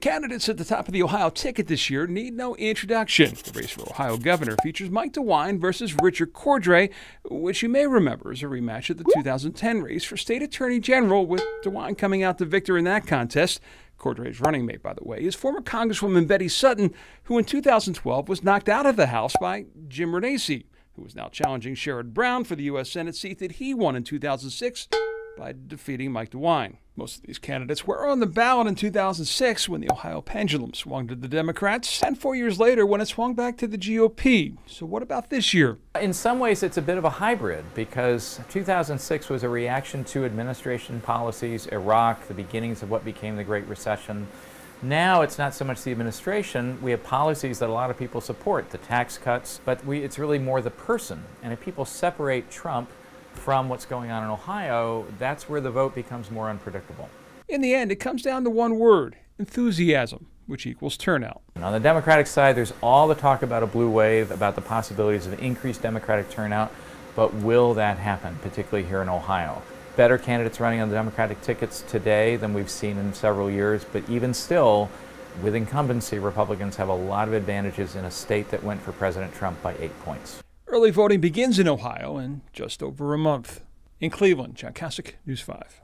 candidates at the top of the Ohio ticket this year need no introduction. The race for Ohio governor features Mike DeWine versus Richard Cordray, which you may remember is a rematch of the 2010 race for state attorney general, with DeWine coming out the victor in that contest. Cordray's running mate, by the way, is former Congresswoman Betty Sutton, who in 2012 was knocked out of the House by Jim Renacci, who is now challenging Sherrod Brown for the U.S. Senate seat that he won in 2006 by defeating Mike DeWine. Most of these candidates were on the ballot in 2006 when the Ohio pendulum swung to the Democrats, and 4 years later when it swung back to the GOP. So what about this year? In some ways, it's a bit of a hybrid, because 2006 was a reaction to administration policies, Iraq, the beginnings of what became the Great Recession. Now it's not so much the administration. We have policies that a lot of people support, the tax cuts, but it's really more the person. And if people separate Trump from what's going on in Ohio, that's where the vote becomes more unpredictable. In the end, it comes down to one word: enthusiasm, which equals turnout. And on the Democratic side, there's all the talk about a blue wave, about the possibilities of increased Democratic turnout, but will that happen, particularly here in Ohio? Better candidates running on the Democratic tickets today than we've seen in several years, but even still, with incumbency, Republicans have a lot of advantages in a state that went for President Trump by 8 points. Early voting begins in Ohio in just over a month. In Cleveland, John Kasich, News 5.